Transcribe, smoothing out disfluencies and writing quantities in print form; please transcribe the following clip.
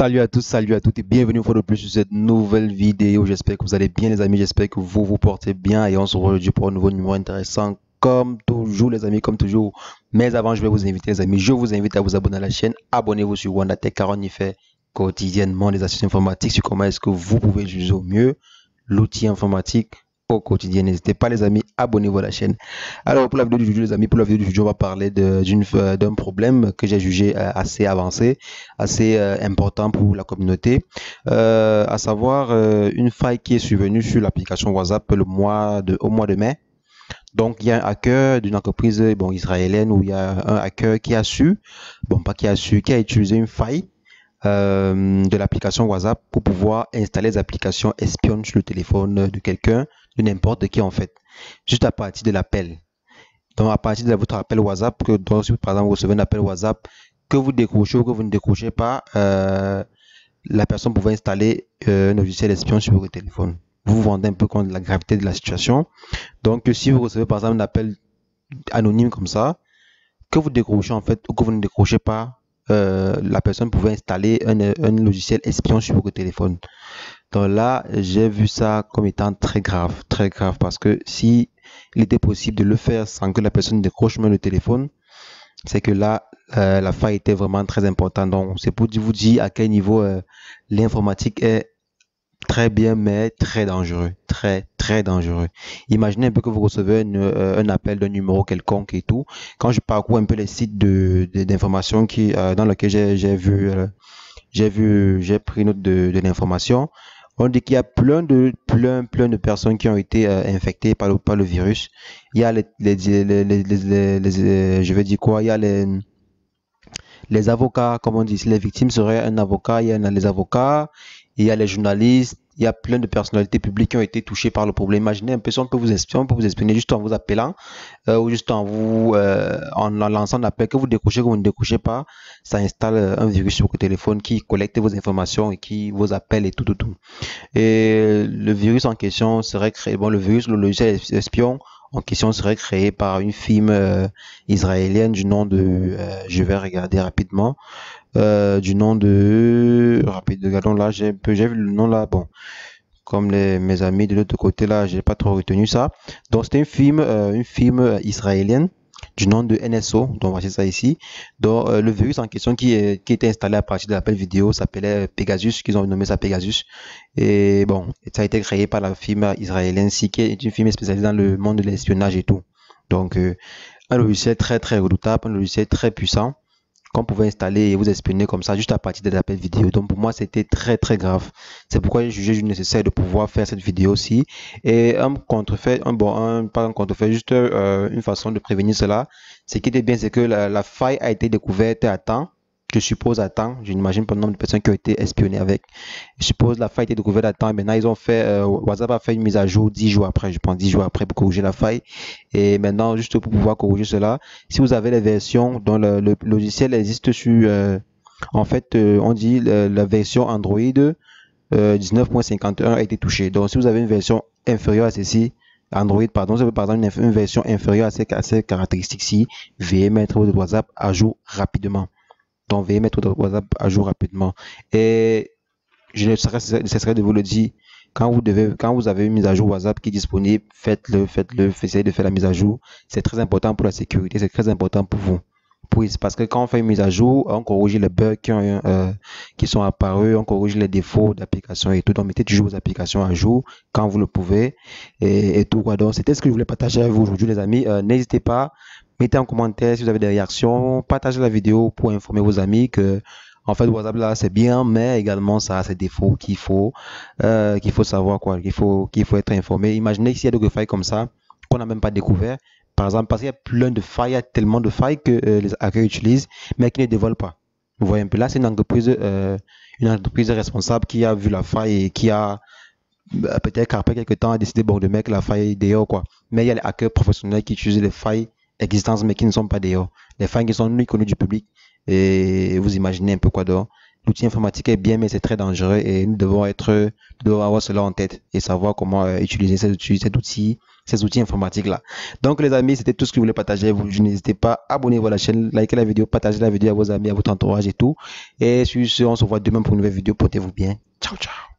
Salut à tous, salut à toutes et bienvenue une fois de plus sur cette nouvelle vidéo. J'espère que vous allez bien les amis, j'espère que vous vous portez bien et on se retrouve aujourd'hui pour un nouveau numéro intéressant comme toujours les amis, comme toujours. Mais avant je vais vous inviter les amis, je vous invite à vous abonner à la chaîne, abonnez-vous sur WandaTech car on y fait quotidiennement des astuces informatiques sur comment est-ce que vous pouvez utiliser au mieux l'outil informatique au quotidien. N'hésitez pas les amis, abonnez-vous à la chaîne. Alors pour la vidéo du jour les amis, pour la vidéo du jour on va parler d'un problème que j'ai jugé assez avancé, assez important pour la communauté, à savoir une faille qui est survenue sur l'application WhatsApp au mois de mai. Donc, il y a un hacker d'une entreprise israélienne où il y a un hacker qui a su, pas qui a su, qui a utilisé une faille de l'application WhatsApp pour pouvoir installer les applications espionnes sur le téléphone de quelqu'un, de n'importe qui en fait, juste à partir de l'appel. Donc, à partir de votre appel WhatsApp, donc, si par exemple vous recevez un appel WhatsApp, que vous décrochez ou que vous ne décrochez pas, la personne pouvait installer un logiciel espion sur votre téléphone. Vous vous rendez un peu compte de la gravité de la situation. Donc, si vous recevez par exemple un appel anonyme comme ça, que vous décrochez en fait ou que vous ne décrochez pas, la personne pouvait installer un logiciel espion sur votre téléphone. Donc là, j'ai vu ça comme étant très grave, parce que si il était possible de le faire sans que la personne décroche même le téléphone, c'est que là, la faille était vraiment très importante. Donc, c'est pour vous dire à quel niveau l'informatique est très bien, mais très dangereux. Très dangereux. Imaginez un peu que vous recevez un appel d'un numéro quelconque et tout. Quand je parcours un peu les sites d'information dans lesquels j'ai pris note de l'information, on dit qu'il y a plein de personnes qui ont été infectées par le virus. Il y a je vais dire quoi, il y a les avocats, comme on dit, si les victimes seraient un avocat, il y en a les avocats, il y a les journalistes, il y a plein de personnalités publiques qui ont été touchées par le problème. Imaginez un peu si on peut vous espionner juste en vous appelant ou juste en lançant un appel que vous décrochez, que vous ne décrochez pas, ça installe un virus sur votre téléphone qui collecte vos informations et qui vous appelle et tout. Et le virus en question serait créé, le virus, le logiciel espion en question serait créé par une firme israélienne du nom de, je vais regarder rapidement, du nom de, regardons là, j'ai vu le nom là, bon, comme mes amis de l'autre côté là, j'ai pas trop retenu ça. Donc c'était une firme israélienne du nom de NSO, donc voici ça ici. Donc le virus en question qui était installé à partir de l'appel vidéo s'appelait Pegasus, qu'ils ont nommé ça Pegasus. Et bon, ça a été créé par la firme israélienne C, qui est une firme spécialisée dans le monde de l'espionnage et tout. Donc un logiciel très redoutable, un logiciel très puissant qu'on pouvait installer et vous espionner comme ça juste à partir des appels vidéo. Donc pour moi c'était très grave. C'est pourquoi j'ai jugé nécessaire de pouvoir faire cette vidéo-ci. Et un contrefait, pas un contrefait, juste une façon de prévenir cela. Ce qui était bien, c'est que la faille a été découverte à temps. Je suppose à temps, je n'imagine pas le nombre de personnes qui ont été espionnées avec. Je suppose la faille a été découverte à temps. Et maintenant, ils ont fait, WhatsApp a fait une mise à jour 10 jours après, je pense 10 jours après pour corriger la faille. Et maintenant, juste pour pouvoir corriger cela, si vous avez les versions dont le logiciel existe sur, en fait, on dit la version Android 19.51 a été touchée. Donc, si vous avez une version inférieure à ceci, Android, pardon, vous avez par exemple une version inférieure à ces caractéristiques-ci, veuillez mettre votre WhatsApp à jour rapidement. Donc, veuillez mettre votre WhatsApp à jour rapidement. Et je ne cesserai de vous le dire, quand vous avez une mise à jour WhatsApp qui est disponible, faites-le, essayez de faire la mise à jour. C'est très important pour la sécurité, c'est très important pour vous. Parce que quand on fait une mise à jour, on corrige les bugs qui sont apparus, on corrige les défauts d'application et tout. Donc, mettez toujours vos applications à jour quand vous le pouvez et tout. Donc, c'était ce que je voulais partager avec vous aujourd'hui, les amis. N'hésitez pas, mettez en commentaire si vous avez des réactions, partagez la vidéo pour informer vos amis que en fait WhatsApp là c'est bien, mais également ça a ses défauts qu'il faut savoir quoi, qu'il faut être informé. Imaginez s'il y a des failles comme ça qu'on n'a même pas découvert. Par exemple, parce qu'il y a plein de failles, il y a tellement de failles que les hackers utilisent, mais qui ne dévoilent pas. Vous voyez un peu là, c'est une entreprise responsable qui a vu la faille et qui a peut-être après quelques temps a décidé de mettre la faille dehors quoi. Mais il y a les hackers professionnels qui utilisent les failles existantes mais qui ne sont pas dehors. Les failles qui sont non connues du public. Et vous imaginez un peu quoi donc. L'outil informatique est bien, mais c'est très dangereux et nous devons avoir cela en tête et savoir comment utiliser cet outil ces outils informatiques là. Donc les amis, c'était tout ce que je voulais partager. Vous n'hésitez pas, abonnez-vous à la chaîne, likez la vidéo, partagez la vidéo à vos amis, à votre entourage et tout. Et sur ce, on se voit demain pour une nouvelle vidéo. Portez-vous bien. Ciao, ciao.